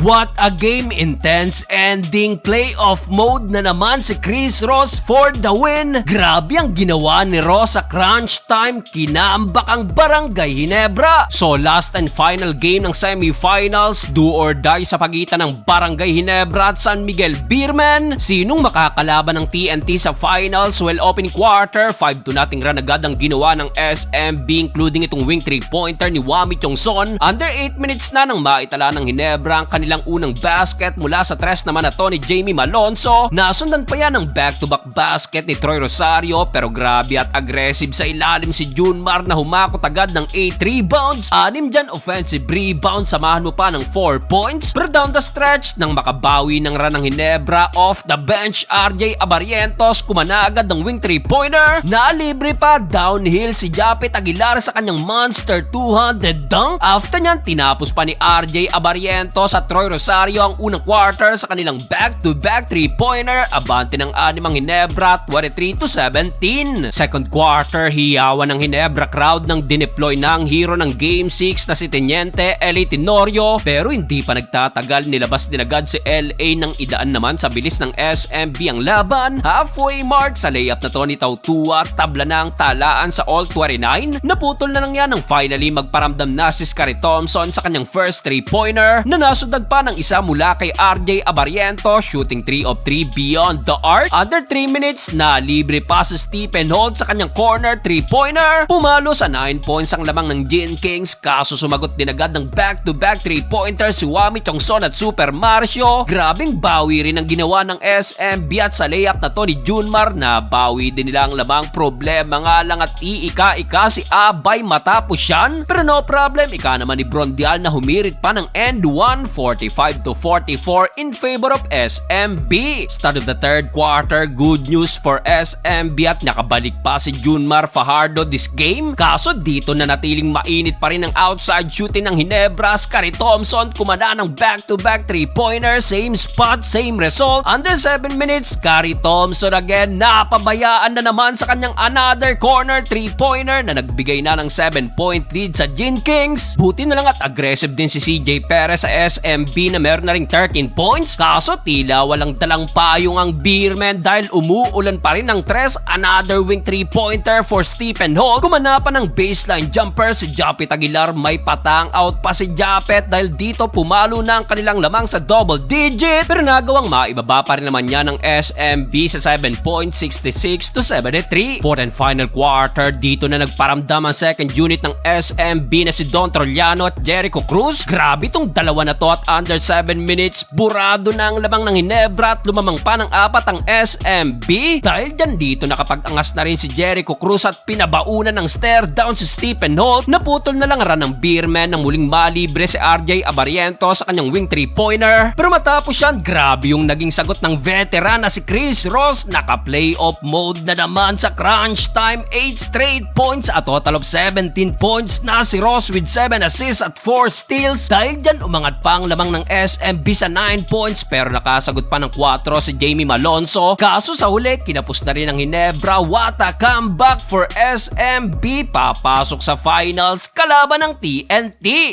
What a game, intense ending, playoff mode na naman si Chris Ross for the win. Grabe ang ginawa ni Ross sa crunch time, kinambak ang Barangay Ginebra. So last and final game ng semifinals, do or die sa pagitan ng Barangay Ginebra at San Miguel Beermen. Sinong makakalaban ng TNT sa finals? Well, opening quarter, 5-0 run agad ang ginawa ng SMB, including itong wing 3-pointer ni Wami Chongson. Under 8 minutes na nang maitala ng Ginebra ang kanilang unang basket mula sa tres naman na to ni Jamie Malonzo. Nasundan pa yan ng back-to-back basket ni Troy Rosario, pero grabe at aggressive sa ilalim si Junmar na humakot agad ng 8 rebounds. 6 dyan offensive rebounds, samahan mo pa ng 4 points. Pero down the stretch, nang makabawi ng run ng Ginebra, off the bench RJ Abarientos kumana agad ng wing 3-pointer. Nalibre pa downhill si Japet Aguilar sa kanyang monster 200 dunk. After nyan, tinapos pa ni RJ Abarientos at Troy Rosario ang unang quarter sa kanilang back-to-back 3-pointer. Abante ng 6 ang Ginebra, 23-17. Second quarter, hiyawan ng Ginebra crowd nang dineploy ng hero ng Game 6 na si Teniente Eli Tenorio, pero hindi pa nagtatagal, nilabas din agad si LA nang idaan naman sa bilis ng SMB ang laban. Halfway mark sa layup na to ni Tautua, tabla na ang talaan sa all-29. Naputol na lang yan nang finally magparamdam na si Scary Thompson sa kanyang first 3-pointer na nasundan pa ng isa mula kay RJ Abariento, shooting 3 of 3 beyond the arc. Under 3 minutes, na libre pa si Stephen Holt sa kanyang corner 3-pointer. Pumalo sa 9 points ang lamang ng Gin Kings, kaso sumagot din agad ng back-to-back 3-pointer si Wami Chongson at Super Marcio. Grabing bawi rin ang ginawa ng SMB at sa layup na to ni Junmar, na bawi din nila ang lamang. Problema nga lang at iika-ika si Abay matapos yan, pero no problem, ika naman ni Brondial na humirit pa ng end 1, 45-44 in favor of SMB. Start of the third quarter, good news for SMB at nakabalik pa si Junmar Fajardo this game. Kaso dito na natiling mainit pa rin ang outside shooting ng Ginebra. Scary Thompson kumana ng back-to-back 3-pointer, same spot, same result. Under 7 minutes, Scary Thompson again, napabayaan na naman sa kanyang another corner 3-pointer na nagbigay na ng 7-point lead sa Gin Kings. Buti na lang at aggressive din si CJ Perez sa SMB na meron na ring 13 points. Kaso tila walang dalang payong ang Beermen dahil umuulan pa rin ng tres. Another wing 3-pointer for Stephen Holt. Kumana pa ng baseline jumper si Japet Aguilar, may patang out pa si Japet dahil dito pumalo na ang kanilang lamang sa double digit, pero nagawang maibaba pa rin naman yan ng SMB sa 7 points, 66-73. Fourth and final quarter, dito na nagparamdam ang second unit ng SMB na si Don Troliano at Jericho Cruz. Grabe tong dalawa na to at under 7 minutes, burado na ang lamang ng Ginebra at lumamang pa ng 4 ang SMB. Dahil dyan dito nakapag-angas na rin si Jericho Cruz at pinabaunan ng stare down si Stephen Holt. Naputol na lang run ng Beermen nang muling malibre si RJ Abariento sa kanyang wing 3-pointer. Pero matapos yan, grabe yung naging sagot ng veteran na si Chris Ross. Naka-playoff mode na naman sa crunch time, 8 straight points at total of 17 points na si Ross with 7 assists at 4 steals. Dahil dyan umangat pa ang lamang ng SMB sa 9 points, pero nakasagot pa ng 4 si Jamie Malonzo. Kaso sa huli, kinapos na rin ang Ginebra. What a comeback for SMB, papasok sa finals kalaban ng TNT.